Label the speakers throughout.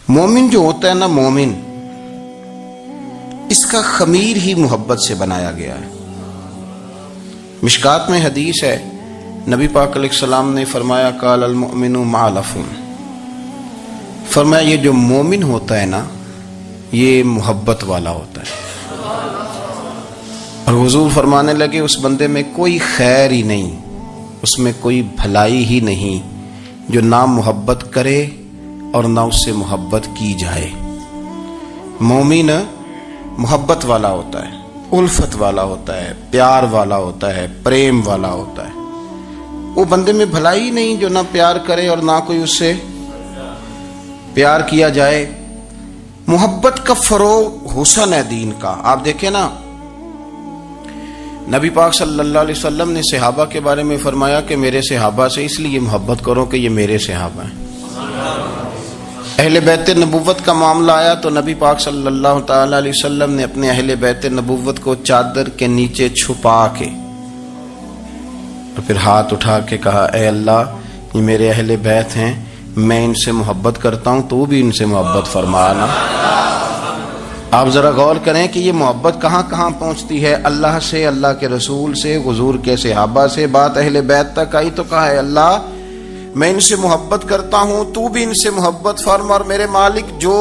Speaker 1: مومن جو ہوتا ہے نا، مومن، اس کا خمیر ہی محبت سے بنایا گیا ہے۔ مشکات میں حدیث ہے، نبی پاک علیہ السلام نے فرمایا قال المؤمن معلف، فرمایا یہ جو مومن ہوتا ہے نا یہ محبت والا ہوتا ہے۔ اور حضور فرمانے لگے اس بندے میں کوئی خیر ہی نہیں، اس میں کوئی بھلائی ہی نہیں جو نہ محبت کرے اور نہ اس سے محبت کی جائے۔ مومن محبت والا ہوتا ہے، الفت والا ہوتا ہے، پیار والا ہوتا ہے، پریم والا ہوتا ہے۔ وہ بندے میں بھلائی نہیں جو نہ پیار کرے اور نہ کوئی اس سے پیار کیا جائے۔ محبت کا فروغ حسن ہے دین کا۔ آپ دیکھیں نا، نبی پاک صلی اللہ علیہ وسلم نے صحابہ کے بارے میں فرمایا کہ میرے صحابہ سے اس لیے محبت کرو کہ یہ میرے صحابہ ہیں۔ اہل بیت نبوت کا معاملہ آیا تو نبی پاک صلی اللہ تعالی علیہ وسلم نے اپنے اہل بیت نبوت کو چادر کے نیچے چھپا کے اور پھر ہاتھ اٹھا کے کہا، اے اللہ یہ میرے اہل بیت ہیں، میں ان سے محبت کرتا ہوں، تو بھی ان سے محبت فرمانا۔ آپ ذرا غور کریں کہ یہ محبت کہاں کہاں پہنچتی ہے، اللہ سے، اللہ کے رسول سے، حضور کے صحابہ سے، بات اہل بیت تک آئی تو کہا ہے اللہ میں ان سے محبت کرتا ہوں، تو بھی ان سے محبت فرما، اور میرے مالک جو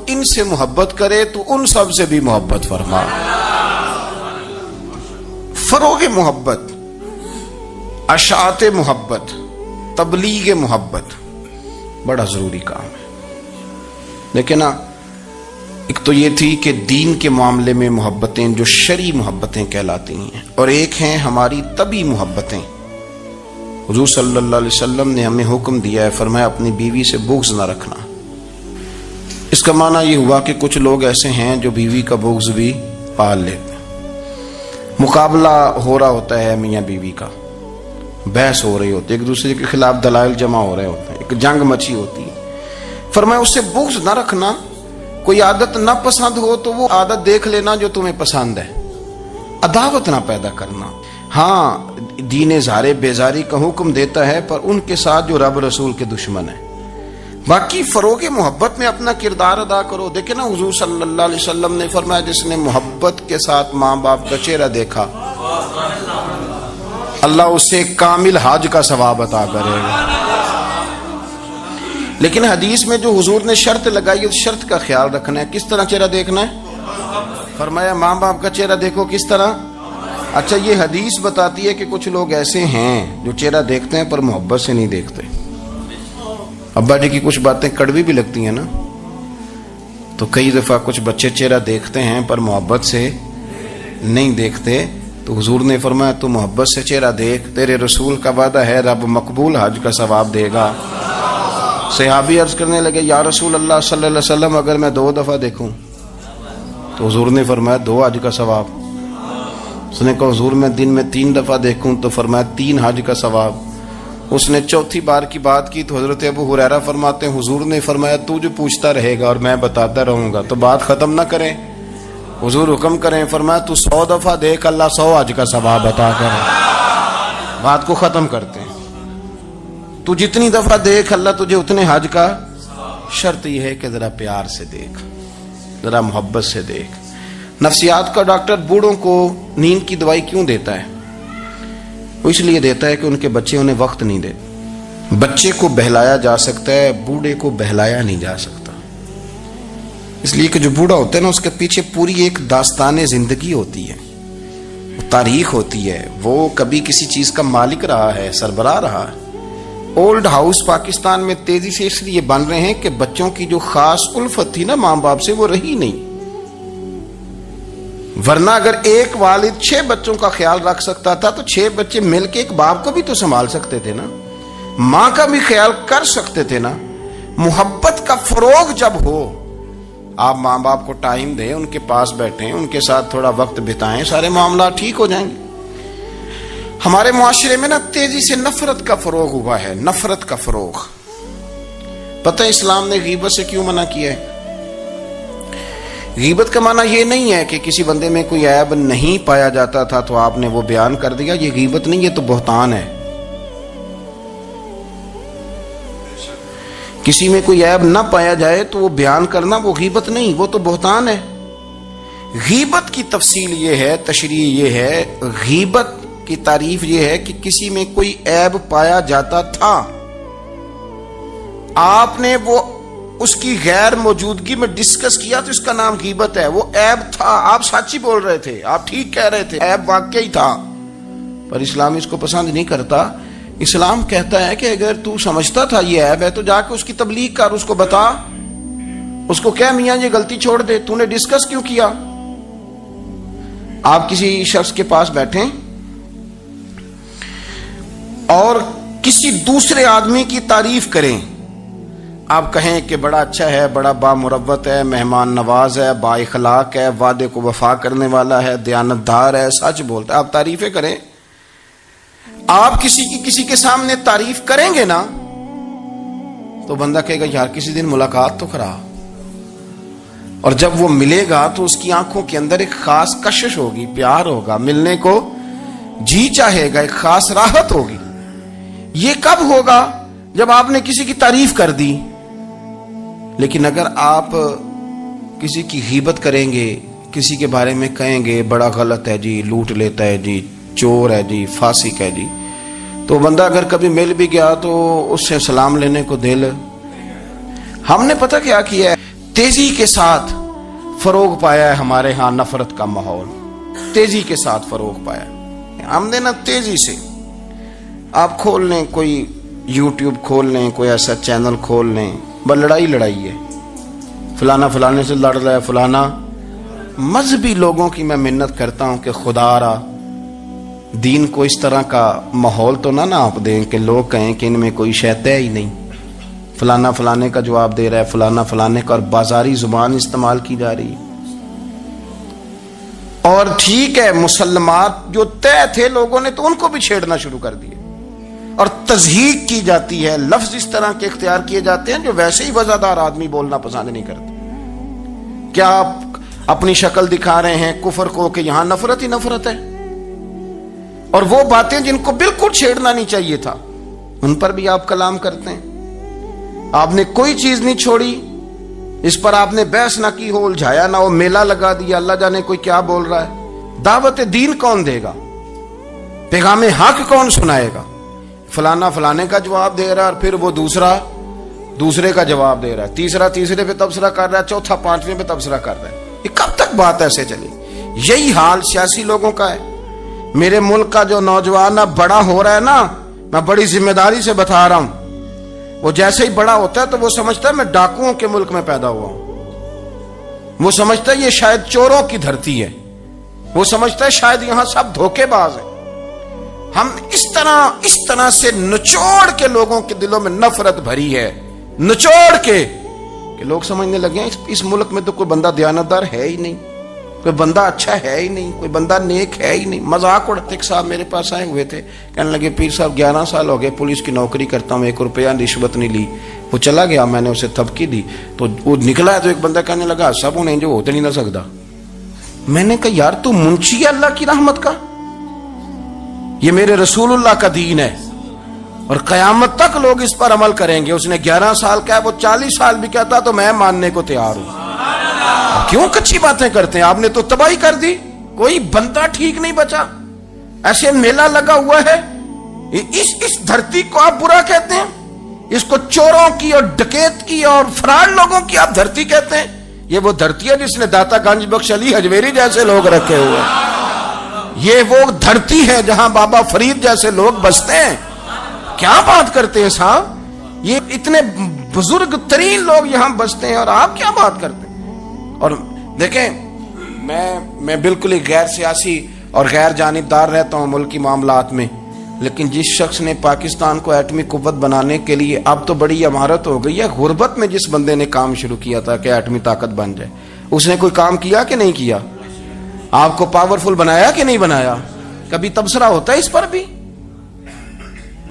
Speaker 1: ان سے محبت کرے تو ان سب سے بھی محبت فرما۔ فروغ محبت، اشاعت محبت، تبلیغ محبت بڑا ضروری کام ہے۔ لیکن ایک تو یہ تھی کہ دین کے معاملے میں محبتیں جو شرعی محبتیں کہلاتی ہیں، اور ایک ہیں ہماری طبعی محبتیں۔ حضور صلی اللہ علیہ وسلم نے ہمیں حکم دیا ہے، فرمایا اپنی بیوی سے بغض نہ رکھنا۔ اس کا معنی یہ ہوا کہ کچھ لوگ ایسے ہیں جو بیوی کا بغض بھی پال لیتے ہیں۔ مقابلہ ہو رہا ہوتا ہے میاں بیوی کا، بحث ہو رہی ہوتی ہے، ایک دوسرے کے خلاف دلائل جمع ہو رہے ہوتے ہیں، ایک جنگ مچی ہوتی ہے۔ فرمایا اس سے بغض نہ رکھنا، کوئی عادت نہ پسند ہو تو وہ عادت دیکھ لینا جو تمہیں پسند ہے، عداوت نہ پیدا کرنا۔ ہاں دین اظہار بیزاری کا حکم دیتا ہے، پر ان کے ساتھ جو رب رسول کے دشمن ہیں۔ باقی فروغ محبت میں اپنا کردار ادا کرو۔ دیکھیں نا حضور صلی اللہ علیہ وسلم نے فرمایا جس نے محبت کے ساتھ ماں باپ کا چہرہ دیکھا اللہ اسے کامل حج کا ثواب عطا کرے گا۔ لیکن حدیث میں جو حضور نے شرط لگائی اس شرط کا خیال رکھنا ہے۔ کس طرح چہرہ دیکھنا ہے؟ فرمایا ماں باپ کا چہرہ دیکھو۔ کس طرح؟ اچھا یہ حدیث بتاتی ہے کہ کچھ لوگ ایسے ہیں جو چہرہ دیکھتے ہیں پر محبت سے نہیں دیکھتے۔ ابا جی کی کچھ باتیں کڑوی بھی لگتی ہیں نا، تو کئی دفعہ کچھ بچے چہرہ دیکھتے ہیں پر محبت سے نہیں دیکھتے، تو حضور نے فرمایا تو محبت سے چہرہ دیکھ، تیرے رسول کا وعدہ ہے رب مقبول حج کا ثواب دے گا۔ صحابی عرض کرنے لگے یا رسول اللہ صلی اللہ علیہ وسلم اگر میں 2 دفعہ دیکھوں؟ تو حضور نے فرمایا 2 حج کا ثواب۔ اس نے کہا حضور میں دن میں 3 دفعہ دیکھوں؟ تو فرمایا 3 حج کا ثواب۔ اس نے چوتھی بار کی بات کی تو حضرت ابو ہریرہ فرماتے ہیں حضور نے فرمایا تو جو پوچھتا رہے گا اور میں بتاتا رہوں گا تو بات ختم نہ کریں۔ حضور حکم کریں، فرمایا تو 100 دفعہ دیکھ اللہ 100 حج کا ثواب عطا کرے۔ بات کو ختم کرتے ہیں۔ تو جتنی دفعہ دیکھ اللہ تجھے اتنے حج کا، شرط یہ ہے کہ ذرا پیار سے دیکھ، ذرا محبت سے دیکھ۔ نفسیات کا ڈاکٹر بوڑھوں کو نیند کی دوائی کیوں دیتا ہے؟ وہ اس لیے دیتا ہے کہ ان کے بچے انہیں وقت نہیں دیتے۔ بچے کو بہلایا جا سکتا ہے، بوڑھے کو بہلایا نہیں جا سکتا، اس لیے کہ جو بوڑھا ہوتا ہے نا اس کے پیچھے پوری ایک داستان زندگی ہوتی ہے، تاریخ ہوتی ہے، وہ کبھی کسی چیز کا مالک رہا ہے، سربراہ رہا ہے۔ اولڈ ہاؤس پاکستان میں تیزی سے اس لیے بن رہے ہیں کہ بچوں کی جو خاص الفت تھی نا ماں باپ سے وہ رہی نہیں، ورنہ اگر ایک والد 6 بچوں کا خیال رکھ سکتا تھا تو 6 بچے مل کے ایک باپ کو بھی تو سنبھال سکتے تھے نا، ماں کا بھی خیال کر سکتے تھے نا۔ محبت کا فروغ جب ہو، آپ ماں باپ کو ٹائم دیں، ان کے پاس بیٹھیں، ان کے ساتھ تھوڑا وقت بتائیں، سارے معاملات ٹھیک ہو جائیں گے۔ ہمارے معاشرے میں نا تیزی سے نفرت کا فروغ ہوا ہے، نفرت کا فروغ۔ پتہ ہے اسلام نے غیبت سے کیوں منع کیا ہے؟ غیبت کا معنی یہ نہیں ہے کہ کسی بندے میں کوئی عیب نہیں پایا جاتا تھا تو آپ نے وہ بیان کر دیا، یہ غیبت نہیں، یہ تو بہتان ہے۔ کسی میں کوئی عیب نہ پایا جائے تو وہ بیان کرنا وہ غیبت نہیں، وہ تو بہتان ہے۔ غیبت کی تفصیل یہ ہے، تشریح یہ ہے، غیبت کی تعریف یہ ہے کہ کسی میں کوئی عیب پایا جاتا تھا، آپ نے وہ اس کی غیر موجودگی میں ڈسکس کیا تو اس کا نام غیبت ہے۔ وہ عیب تھا، آپ سچ ہی بول رہے تھے، آپ ٹھیک کہہ رہے تھے، عیب واقعی تھا، پر اسلام اس کو پسند نہیں کرتا۔ اسلام کہتا ہے کہ اگر تو سمجھتا تھا یہ عیب ہے تو جا کے اس کی تبلیغ کر، اس کو بتا، اس کو کہہ میاں یہ غلطی چھوڑ دے، تو نے ڈسکس کیوں کیا؟ آپ کسی شخص کے پاس بیٹھیں اور کسی دوسرے آدمی کی تعریف کریں، آپ کہیں کہ بڑا اچھا ہے، بڑا بامروت ہے، مہمان نواز ہے، با اخلاق ہے، وعدے کو وفا کرنے والا ہے، دیانتدار ہے، سچ بولتا ہے، آپ تعریفیں کریں۔ آپ کسی کے سامنے تعریف کریں گے نا تو بندہ کہے گا یار کسی دن ملاقات تو کرا، اور جب وہ ملے گا تو اس کی آنکھوں کے اندر ایک خاص کشش ہوگی، پیار ہوگا، ملنے کو جی چاہے گا، ایک خاص راحت ہوگی۔ یہ کب ہوگا؟ جب آپ نے کسی کی تعریف کر دی۔ لیکن اگر آپ کسی کی غیبت کریں گے، کسی کے بارے میں کہیں گے بڑا غلط ہے جی، لوٹ لیتا ہے جی، چور ہے جی، فاسق ہے جی، تو بندہ اگر کبھی مل بھی گیا تو اس سے سلام لینے کو دل۔ ہم نے پتہ کیا کیا ہے؟ تیزی کے ساتھ فروغ پایا ہے ہمارے ہاں نفرت کا ماحول، تیزی کے ساتھ فروغ پایا ہے ہم نے نا، تیزی سے۔ آپ کھول لیں، کوئی یوٹیوب کھول لیں، کوئی ایسا چینل کھول لیں، بس لڑائی ہے، فلانا فلانے سے لڑ رہا ہے، فلانا۔ مذہبی لوگوں کی میں منت کرتا ہوں کہ خدا را دین کو اس طرح کا ماحول تو نہ آپ دیں کہ لوگ کہیں کہ ان میں کوئی شیطان ہی نہیں، فلانا فلانے کا جواب دے رہا ہے، فلانا فلانے کا، اور بازاری زبان استعمال کی جا رہی ہے۔ اور ٹھیک ہے، مسلمات جو طے تھے لوگوں نے تو ان کو بھی چھیڑنا شروع کر دیے، اور تضحیق کی جاتی ہے، لفظ اس طرح کے اختیار کیے جاتے ہیں جو ویسے ہی وزادار آدمی بولنا پسند نہیں کرتے۔ کیا آپ اپنی شکل دکھا رہے ہیں کفر کو کہ یہاں نفرت ہی نفرت ہے، اور وہ باتیں جن کو بالکل چھیڑنا نہیں چاہیے تھا ان پر بھی آپ کلام کرتے ہیں۔ آپ نے کوئی چیز نہیں چھوڑی، اس پر آپ نے بحث نہ کی ہو، الجھایا نہ ہو، میلہ لگا دیا، اللہ جانے کوئی کیا بول رہا ہے۔ دعوت دین کون دے گا؟ پیغام حق کون سنائے گا؟ فلانا فلانے کا جواب دے رہا ہے، اور پھر وہ دوسرے کا جواب دے رہا ہے، تیسرا تیسرے پہ تبصرہ کر رہا ہے، چوتھا پانچویں پہ تبصرہ کر رہا ہے۔ یہ کب تک بات ایسے چلے؟ یہی حال سیاسی لوگوں کا ہے۔ میرے ملک کا جو نوجوان اب بڑا ہو رہا ہے نا، میں بڑی ذمہ داری سے بتا رہا ہوں، وہ جیسے ہی بڑا ہوتا ہے تو وہ سمجھتا ہے میں ڈاکوؤں کے ملک میں پیدا ہوا ہوں، وہ سمجھتا ہے یہ شاید چوروں کی دھرتی ہے، وہ سمجھتا ہے شاید یہاں سب دھوکے باز ہیں۔ ہم اس طرح سے نچوڑ کے لوگوں کے دلوں میں نفرت بھری ہے، نچوڑ کے کہ لوگ سمجھنے لگے ہیں اس ملک میں تو کوئی بندہ دیانتدار ہے ہی نہیں، کوئی بندہ اچھا ہے ہی نہیں، کوئی بندہ نیک ہے ہی نہیں۔ مذاق اڑاتے صاحب میرے پاس آئے ہوئے تھے، کہنے لگے پیر صاحب 11 سال ہو گئے پولیس کی نوکری کرتا ہوں، 1 روپیہ رشوت نہیں لی۔ وہ چلا گیا، میں نے اسے تھپکی دی تو وہ نکلا ہے، تو ایک بندہ کہنے لگا سب انہیں جو ہوتے نہیں نہ سکتا۔ میں نے کہا یار تو منشی ہے اللہ کی رحمت کا، یہ میرے رسول اللہ کا دین ہے اور قیامت تک لوگ اس پر عمل کریں گے۔ اس نے 11 سال کہا، وہ 40 سال بھی کہتا تو میں ماننے کو تیار ہوں۔ کیوں کچھی باتیں کرتے ہیں؟ آپ نے تو تباہی کر دی، کوئی بندہ ٹھیک نہیں بچا۔ ایسے میلہ لگا ہوا ہے، اس دھرتی کو آپ برا کہتے ہیں، اس کو چوروں کی اور ڈکیت کی اور فرار لوگوں کی آپ دھرتی کہتے ہیں۔ یہ وہ دھرتی ہے جس نے داتا گنج بخش علی حجویری جیسے لوگ رکھے ہوئے ہیں، یہ وہ دھرتی ہے جہاں بابا فرید جیسے لوگ بستے ہیں۔ کیا بات کرتے ہیں صاحب، یہ اتنے بزرگ ترین لوگ یہاں بستے ہیں اور آپ کیا بات کرتے ہیں؟ اور دیکھیں میں بالکل ہی غیر سیاسی اور غیر جانبدار رہتا ہوں ملکی معاملات میں، لیکن جس شخص نے پاکستان کو ایٹمی قوت بنانے کے لیے، اب تو بڑی عمارت ہو گئی ہے، غربت میں جس بندے نے کام شروع کیا تھا کہ ایٹمی طاقت بن جائے، اس نے کوئی کام کیا کہ نہیں کیا؟ آپ کو پاورفل بنایا کہ نہیں بنایا؟ کبھی تبصرہ ہوتا ہے اس پر بھی؟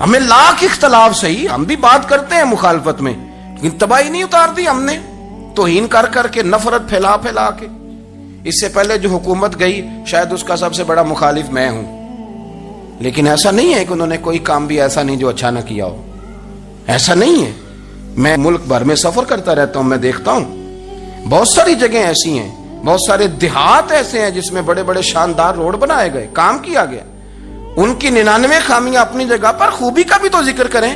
Speaker 1: ہمیں لاکھ اختلاف صحیح، ہم بھی بات کرتے ہیں مخالفت میں، لیکن تباہی نہیں اتار دی ہم نے، توہین کر کر کے، نفرت پھیلا پھیلا کے۔ اس سے پہلے جو حکومت گئی شاید اس کا سب سے بڑا مخالف میں ہوں، لیکن ایسا نہیں ہے کہ انہوں نے کوئی کام بھی ایسا نہیں جو اچھا نہ کیا ہو، ایسا نہیں ہے۔ میں ملک بھر میں سفر کرتا رہتا ہوں، میں دیکھتا ہوں بہت ساری جگہیں ایسی ہیں، بہت سارے دیہات ایسے ہیں جس میں بڑے بڑے شاندار روڈ بنائے گئے، کام کیا گیا، ان کی 99 خامیاں اپنی جگہ پر، خوبی کا بھی تو ذکر کریں۔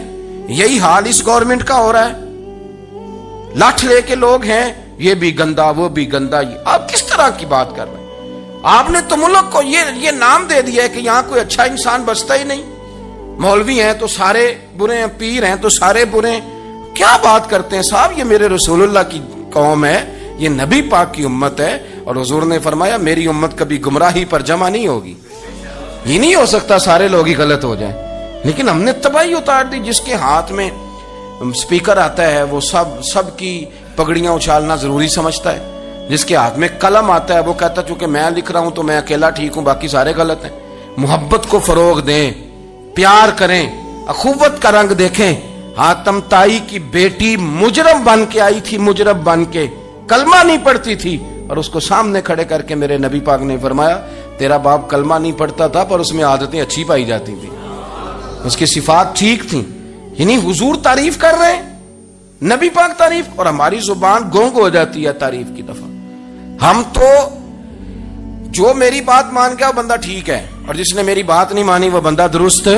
Speaker 1: یہی حال اس گورنمنٹ کا ہو رہا ہے، لاٹھ لے کے لوگ ہیں، یہ بھی گندا وہ بھی گندا۔ آپ کس طرح کی بات کر رہے ہیں؟ آپ نے تو ملک کو یہ نام دے دیا ہے کہ یہاں کوئی اچھا انسان بستا ہی نہیں، مولوی ہیں تو سارے برے ہیں، پیر ہیں تو سارے برے ہیں۔ کیا بات کرتے ہیں صاحب؟ یہ میرے رسول اللہ کی قوم ہے، یہ نبی پاک کی امت ہے، اور حضور نے فرمایا میری امت کبھی گمراہی پر جمع نہیں ہوگی۔ یہ نہیں ہو سکتا سارے لوگ ہی غلط ہو جائیں، لیکن ہم نے تباہی اتار دی۔ جس کے ہاتھ میں سپیکر آتا ہے وہ سب کی پگڑیاں اچھالنا ضروری سمجھتا ہے، جس کے ہاتھ میں قلم آتا ہے وہ کہتا چونکہ میں لکھ رہا ہوں تو میں اکیلا ٹھیک ہوں، باقی سارے غلط ہیں۔ محبت کو فروغ دیں، پیار کریں، اخوت کا رنگ دیکھیں۔ حاتم تائی کی بیٹی مجرم بن کے آئی تھی، مجرم بن کے کلمہ نہیں پڑھتی تھی، اور اس کو سامنے کھڑے کر کے میرے نبی پاک نے فرمایا تیرا باپ کلمہ نہیں پڑھتا تھا پر اس میں عادتیں اچھی پائی جاتی تھی، اس کی صفات ٹھیک تھیں۔ یعنی حضور تعریف کر رہے ہیں، نبی پاک تعریف، اور ہماری زبان گونگ ہو جاتی ہے تعریف کی دفعہ۔ ہم تو جو میری بات مان گیا وہ بندہ ٹھیک ہے، اور جس نے میری بات نہیں مانی وہ بندہ درست،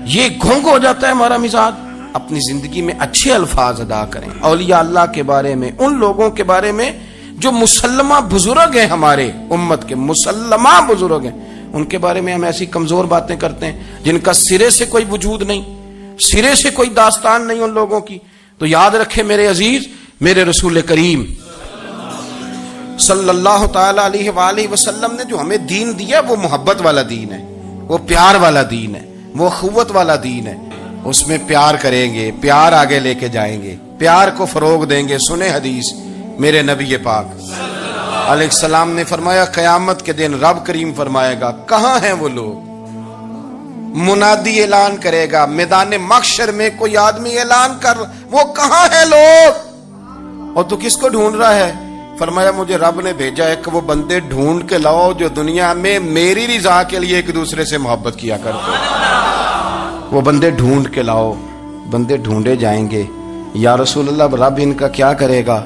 Speaker 1: یہ گونگ ہو جاتا ہے ہمارا مزاج۔ اپنی زندگی میں اچھے الفاظ ادا کریں، اولیاء اللہ کے بارے میں، ان لوگوں کے بارے میں جو مسلمہ بزرگ ہیں، ہمارے امت کے مسلمہ بزرگ ہیں، ان کے بارے میں ہم ایسی کمزور باتیں کرتے ہیں جن کا سرے سے کوئی وجود نہیں، سرے سے کوئی داستان نہیں ان لوگوں کی۔ تو یاد رکھیں میرے عزیز، میرے رسول کریم صلی اللہ تعالی علیہ وآلہ وسلم نے جو ہمیں دین دیا وہ محبت والا دین ہے، وہ پیار والا دین ہے، وہ اخوت والا دین ہے۔ اس میں پیار کریں گے، پیار آگے لے کے جائیں گے، پیار کو فروغ دیں گے۔ سنیں حدیث میرے نبی پاک علیہ السلام نے فرمایا قیامت کے دن رب کریم فرمائے گا کہاں ہیں وہ لوگ؟ منادی اعلان کرے گا میدان محشر میں، کوئی آدمی اعلان کر وہ کہاں ہیں لوگ؟ اور تو کس کو ڈھونڈ رہا ہے؟ فرمایا مجھے رب نے بھیجا ہے کہ وہ بندے ڈھونڈ کے لاؤ جو دنیا میں میری رضا کے لیے ایک دوسرے سے محبت کیا کرتے، وہ بندے ڈھونڈ کے لاؤ۔ بندے ڈھونڈے جائیں گے۔ یا رسول اللہ رب ان کا کیا کرے گا؟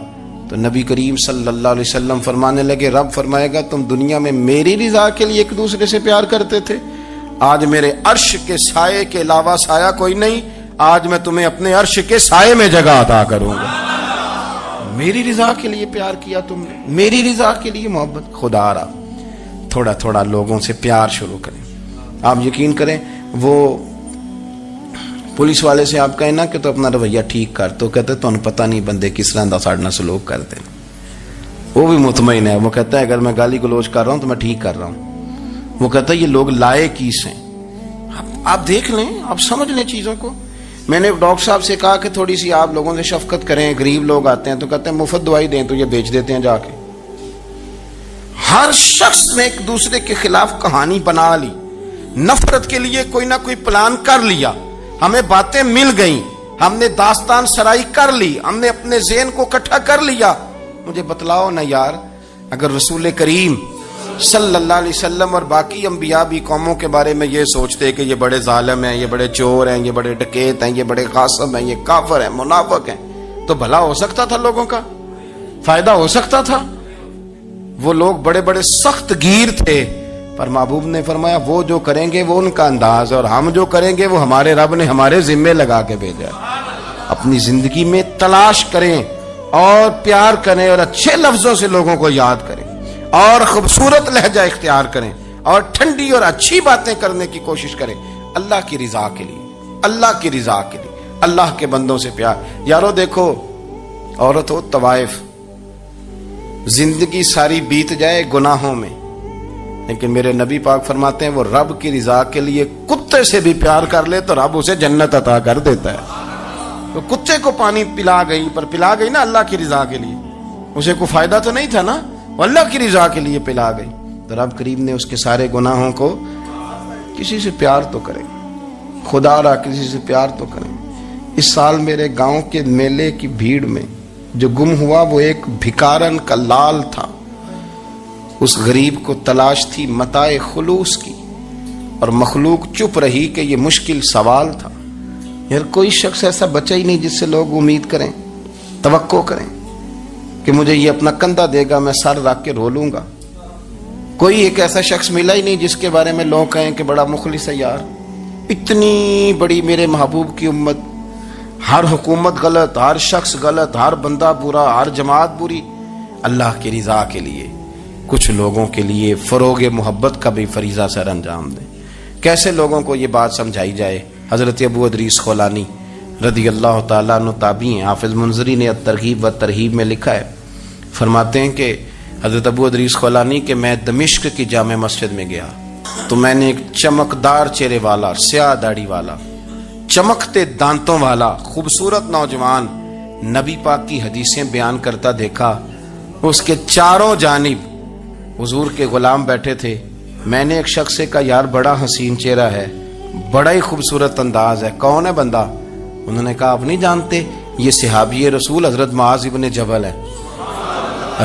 Speaker 1: تو نبی کریم صلی اللہ علیہ وسلم فرمانے لگے رب فرمائے گا تم دنیا میں میری رضا کے لیے ایک دوسرے سے پیار کرتے تھے، آج میرے عرش کے سائے کے علاوہ سایہ کوئی نہیں، آج میں تمہیں اپنے عرش کے سائے میں جگہ عطا کروں گا۔ میری رضا کے لیے پیار کیا تم نے، میری رضا کے لیے محبت۔ خدا را تھوڑا تھوڑا لوگوں سے پیار شروع کریں۔ آپ یقین کریں وہ پولیس والے سے آپ کہیں نا کہ تو اپنا رویہ ٹھیک کر، تو کہتے تو انہیں پتہ نہیں بندے کس طرح دا ساڑھنا سلوک کرتے ہیں۔ وہ بھی مطمئن ہے، وہ کہتا ہے اگر میں گالی گلوچ کر رہا ہوں تو میں ٹھیک کر رہا ہوں۔ وہ کہتا ہے یہ لوگ لائے کیس ہیں۔ آپ دیکھ لیں، آپ سمجھ لیں چیزوں کو۔ میں نے ڈاکٹر صاحب سے کہا کہ تھوڑی سی آپ لوگوں سے شفقت کریں، غریب لوگ آتے ہیں تو کہتے ہیں مفت دوائی دیں تو یہ بیچ دیتے ہیں جا کے۔ ہر شخص نے ایک دوسرے کے خلاف کہانی بنا لی، نفرت کے لیے کوئی نہ کوئی پلان کر لیا، ہمیں باتیں مل گئیں، ہم نے داستان سرائی کر لی، ہم نے اپنے ذہن کو اکٹھا کر لیا۔ مجھے بتلاؤ نا یار، اگر رسول کریم صلی اللہ علیہ وسلم اور باقی انبیاء بھی قوموں کے بارے میں یہ سوچتے کہ یہ بڑے ظالم ہیں، یہ بڑے چور ہیں، یہ بڑے ڈکیت ہیں، یہ بڑے غاصب ہیں، یہ کافر ہیں، منافق ہیں، تو بھلا ہو سکتا تھا، لوگوں کا فائدہ ہو سکتا تھا۔ وہ لوگ بڑے بڑے سخت گیر تھے، پر محبوب نے فرمایا وہ جو کریں گے وہ ان کا انداز، اور ہم جو کریں گے وہ ہمارے رب نے ہمارے ذمے لگا کے بھیجا۔ اپنی زندگی میں تلاش کریں اور پیار کریں اور اچھے لفظوں سے لوگوں کو یاد کریں اور خوبصورت لہجہ اختیار کریں اور ٹھنڈی اور اچھی باتیں کرنے کی کوشش کریں، اللہ کی رضا کے لیے، اللہ کی رضا کے لیے، اللہ کے بندوں سے پیار۔ یارو دیکھو، عورت ہو طوائف، زندگی ساری بیت جائے گناہوں میں، لیکن میرے نبی پاک فرماتے ہیں وہ رب کی رضا کے لیے کتے سے بھی پیار کر لے تو رب اسے جنت عطا کر دیتا ہے۔ تو کتے کو پانی پلا گئی، پر پلا گئی نا اللہ کی رضا کے لیے، اسے کوئی فائدہ تو نہیں تھا نا، وہ اللہ کی رضا کے لیے پلا گئی، تو رب کریم نے اس کے سارے گناہوں کو، کسی سے پیار تو کریں، خدا را کسی سے پیار تو کریں۔ اس سال میرے گاؤں کے میلے کی بھیڑ میں جو گم ہوا وہ ایک بھکارن کا لال تھا، اس غریب کو تلاش تھی متاع خلوص کی، اور مخلوق چپ رہی کہ یہ مشکل سوال تھا۔ یار کوئی شخص ایسا بچا ہی نہیں جس سے لوگ امید کریں، توقع کریں کہ مجھے یہ اپنا کندھا دے گا، میں سر رکھ کے رو لوں گا۔ کوئی ایک ایسا شخص ملا ہی نہیں جس کے بارے میں لوگ کہیں کہ بڑا مخلص ہے یار، اتنی بڑی میرے محبوب کی امت، ہر حکومت غلط، ہر شخص غلط، ہر بندہ برا، ہر جماعت بری، اللہ کی رضا کے لیے کچھ لوگوں کے لیے فروغ محبت کا بھی فریضہ سر انجام دیں۔ کیسے لوگوں کو یہ بات سمجھائی جائے؟ حضرت ابو ادریس خولانی رضی اللہ تعالیٰ عنہ تابعی ہیں۔ حافظ منذری نے الترغیب و ترہیب میں لکھا ہے، فرماتے ہیں کہ حضرت ابو ادریس خولانی کہ میں دمشق کی جامع مسجد میں گیا تو میں نے ایک چمکدار چہرے والا، سیاہ داڑھی والا، چمکتے دانتوں والا خوبصورت نوجوان نبی پاک کی حدیثیں بیان کرتا دیکھا۔ اس کے چاروں جانب حضور کے غلام بیٹھے تھے۔ میں نے ایک شخص سے کہا یار بڑا حسین چہرہ ہے، بڑا ہی خوبصورت انداز ہے، کون ہے بندہ؟ انہوں نے کہا آپ نہیں جانتے، یہ صحابی رسول حضرت معاذ ابن جبل ہے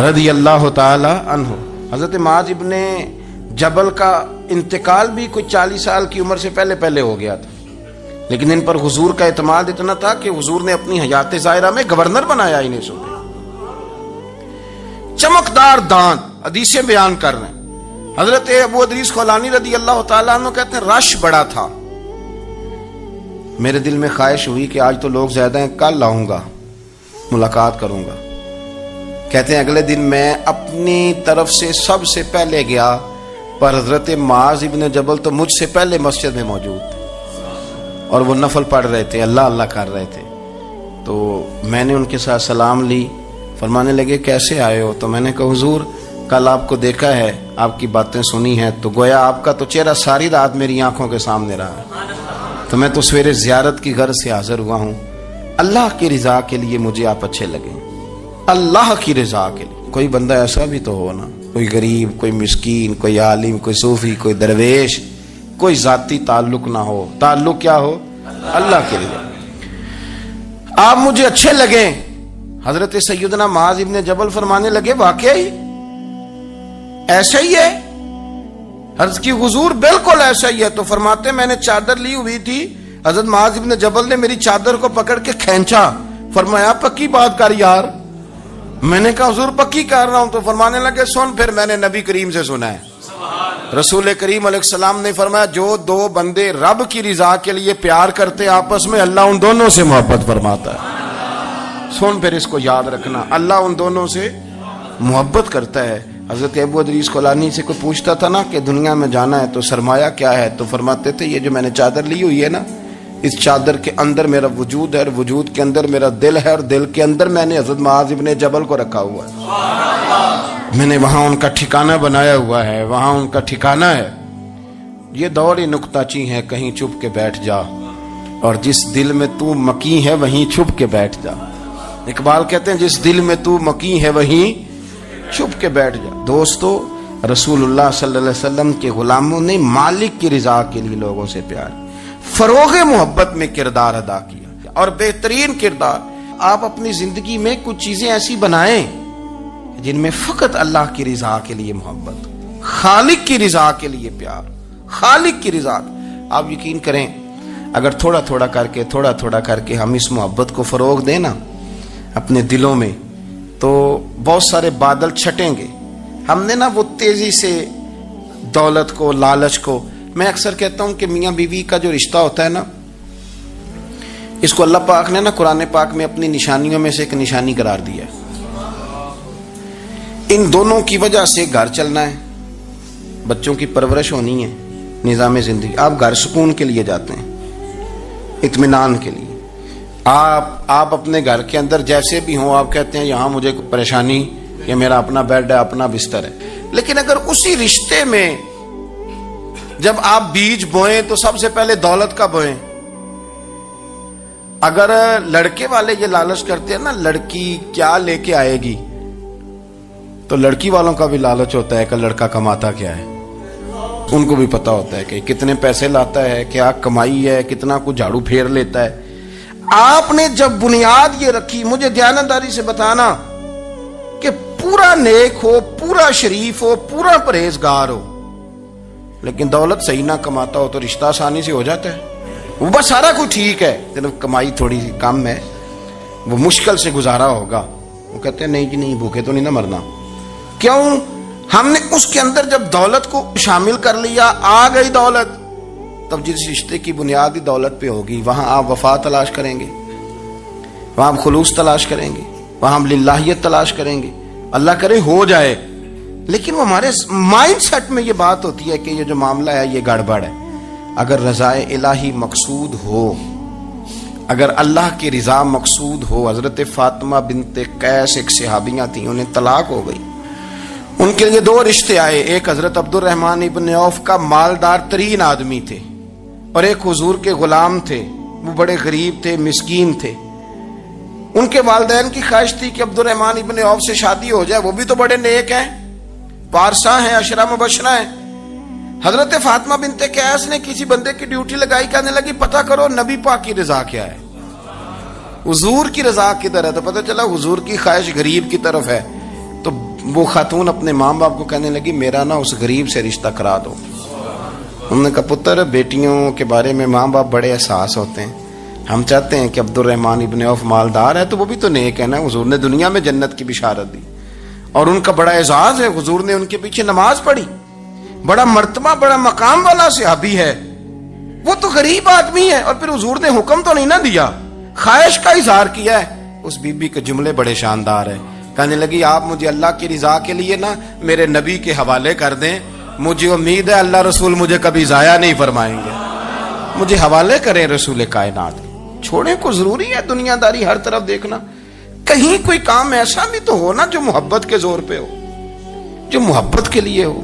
Speaker 1: رضی اللہ تعالی عنہ۔ حضرت معاذ ابن جبل کا انتقال بھی کوئی 40 سال کی عمر سے پہلے ہو گیا تھا، لیکن ان پر حضور کا اعتماد اتنا تھا کہ حضور نے اپنی حیات ظاہرہ میں گورنر بنایا انہیں۔ سو چمکدار دانت، حدیثیں بیان کر رہے ہیں۔ حضرت ابو ادریس خولانی رضی اللہ تعالیٰ عنہ کہتے ہیں رش بڑا تھا، میرے دل میں خواہش ہوئی کہ آج تو لوگ زیادہ ہیں، کل آؤں گا ملاقات کروں گا۔ کہتے ہیں اگلے دن میں اپنی طرف سے سب سے پہلے گیا، پر حضرت معاذ ابن جبل تو مجھ سے پہلے مسجد میں موجود تھے اور وہ نفل پڑھ رہے تھے، اللہ اللہ کر رہے تھے۔ تو میں نے ان کے ساتھ سلام لی، فرمانے لگے کیسے آئے ہو؟ تو میں نے کہا حضور کل آپ کو دیکھا ہے، آپ کی باتیں سنی ہیں، تو گویا آپ کا تو چہرہ ساری رات میری آنکھوں کے سامنے رہا ہے، تو میں تو سویرے زیارت کی غرض سے حاضر ہوا ہوں۔ اللہ کی رضا کے لیے مجھے آپ اچھے لگے، اللہ کی رضا کے لیے۔ کوئی بندہ ایسا بھی تو ہو نا، کوئی غریب، کوئی مسکین، کوئی عالم، کوئی صوفی، کوئی درویش، کوئی ذاتی تعلق نہ ہو، تعلق کیا ہو؟ اللہ کے لیے۔ آپ مجھے اچھے لگے۔ حضرت سیدنا معاذ ابن جبل فرمانے لگے واقعی ایسا ہی ہے؟ عرض کی حضور بالکل ایسا ہی ہے۔ تو فرماتے میں نے چادر لی ہوئی تھی، حضرت معاذ ابن جبل نے میری چادر کو پکڑ کے کھینچا، فرمایا پکی بات کر یار۔ میں نے کہا حضور پکی کر رہا ہوں۔ تو فرمانے لگے سن پھر میں نے نبی کریم سے سنا ہے، رسول کریم علیہ السلام نے فرمایا جو دو بندے رب کی رضا کے لیے پیار کرتے آپس میں، اللہ ان دونوں سے محبت فرماتا ہے۔ سن پھر اس کو یاد رکھنا، اللہ ان دونوں سے محبت کرتا ہے۔ حضرت ابو ادریس خولانی سے کوئی پوچھتا تھا نا کہ دنیا میں جانا ہے تو سرمایہ کیا ہے، تو فرماتے تھے یہ جو میں نے چادر لی ہوئی ہے نا، اس چادر کے اندر میرا وجود ہے اور وجود کے اندر میرا دل ہے اور دل کے اندر میں نے حضرت معاذ ابن جبل کو رکھا ہوا ہے، میں نے وہاں ان کا ٹھکانہ بنایا ہوا ہے، وہاں ان کا ٹھکانہ ہے۔ یہ دوڑی نکتہ چی ہے، کہیں چھپ کے بیٹھ جا، اور جس دل میں تو مکی ہے وہیں چھپ کے بیٹھ جا۔ اقبال کہتے ہیں جس دل میں تو مکی ہے وہیں چھپ کے بیٹھ جا۔ دوستو رسول اللہ صلی اللہ علیہ وسلم کے غلاموں نے مالک کی رضا کے لیے لوگوں سے پیار، فروغ محبت میں کردار ادا کیا، اور بہترین کردار۔ آپ اپنی زندگی میں کچھ چیزیں ایسی بنائیں جن میں فقط اللہ کی رضا کے لیے محبت، خالق کی رضا کے لیے پیار، خالق کی رضا۔ آپ یقین کریں اگر تھوڑا تھوڑا کر کے ہم اس محبت کو فروغ دیں نا اپنے دلوں میں، تو بہت سارے بادل چھٹیں گے۔ ہم نے نا وہ تیزی سے دولت کو، لالچ کو، میں اکثر کہتا ہوں کہ میاں بیوی کا جو رشتہ ہوتا ہے نا، اس کو اللہ پاک نے نا قرآن پاک میں اپنی نشانیوں میں سے ایک نشانی قرار دیا ہے۔ ان دونوں کی وجہ سے گھر چلنا ہے، بچوں کی پرورش ہونی ہے، نظام زندگی۔ آپ گھر سکون کے لیے جاتے ہیں، اطمینان کے لیے۔ آپ اپنے گھر کے اندر جیسے بھی ہوں، آپ کہتے ہیں یہاں مجھے کوئی پریشانی، یہ میرا اپنا بیڈ ہے، اپنا بستر ہے۔ لیکن اگر اسی رشتے میں جب آپ بیج بوئیں تو سب سے پہلے دولت کا بوئیں۔ اگر لڑکے والے یہ لالچ کرتے ہیں نا لڑکی کیا لے کے آئے گی، تو لڑکی والوں کا بھی لالچ ہوتا ہے کہ لڑکا کماتا کیا ہے، ان کو بھی پتا ہوتا ہے کہ کتنے پیسے لاتا ہے، کیا کمائی ہے، کتنا کچھ جھاڑو پھیر لیتا ہے۔ آپ نے جب بنیاد یہ رکھی، مجھے دیانتداری سے بتانا کہ پورا نیک ہو، پورا شریف ہو، پورا پرہیزگار ہو، لیکن دولت صحیح نہ کماتا ہو تو رشتہ آسانی سے ہو جاتا ہے۔ وہ بس سارا کچھ ٹھیک ہے، صرف کمائی تھوڑی سی کم ہے، وہ مشکل سے گزارا ہوگا. وہ کہتے ہیں نہیں جی نہیں، بھوکے تو نہیں نہ مرنا. کیوں؟ ہم نے اس کے اندر جب دولت کو شامل کر لیا، آ گئی دولت، تب جس رشتے کی بنیاد ہی دولت پہ ہوگی وہاں آپ وفا تلاش کریں گے، وہاں آپ خلوص تلاش کریں گے، وہاں ہم للہیت تلاش کریں گے. اللہ کرے ہو جائے، لیکن وہ ہمارے مائنڈ سیٹ میں یہ بات ہوتی ہے کہ یہ جو معاملہ ہے یہ گڑبڑ ہے. اگر رضا الہی مقصود ہو، اگر اللہ کی رضا مقصود ہو. حضرت فاطمہ بنت قیس ایک صحابیہ تھیں، انہیں طلاق ہو گئی. ان کے لیے 2 رشتے آئے. ایک حضرت عبد الرحمن ابن عوف کا مالدار ترین آدمی تھے، اور ایک حضور کے غلام تھے، وہ بڑے غریب تھے، مسکین تھے. ان کے والدین کی خواہش تھی کہ عبد الرحمن ابن عوف سے شادی ہو جائے، وہ بھی تو بڑے نیک ہیں، پارسا ہیں، عشرہ مبشرہ ہیں. حضرت فاطمہ بنت قیس نے کسی بندے کی ڈیوٹی لگائی، کہنے لگی پتہ کرو نبی پاک کی رضا کیا ہے، حضور کی رضا کدھر ہے. تو پتہ چلا حضور کی خواہش غریب کی طرف ہے. تو وہ خاتون اپنے ماں باپ کو کہنے لگی میرا نا اس غریب سے رشتہ کرا دو. انہوں نے کہا پتر، بیٹیوں کے بارے میں ماں باپ بڑے احساس ہوتے ہیں، ہم چاہتے ہیں کہ عبد الرحمن ابن عوف مالدار ہے تو وہ بھی تو نیک ہے نا، حضور نے دنیا میں جنت کی بشارت دی اور ان کا بڑا اعزاز ہے، حضور نے ان کے پیچھے نماز پڑھی، بڑا مرتبہ بڑا مقام والا صحابی ہے، وہ تو غریب آدمی ہے. اور پھر حضور نے حکم تو نہیں نہ دیا، خواہش کا اظہار کیا ہے. اس بی بی کے جملے بڑے شاندار ہیں. کہنے لگی آپ مجھے اللہ کی رضا کے لیے نا میرے نبی کے حوالے کر دیں، مجھے امید ہے اللہ رسول مجھے کبھی ضائع نہیں فرمائیں گے، مجھے حوالے کریں رسول کائنات. چھوڑیں کو ضروری ہے دنیا داری ہر طرف دیکھنا، کہیں کوئی کام ایسا بھی تو ہو نا جو محبت کے زور پہ ہو، جو محبت کے لیے ہو.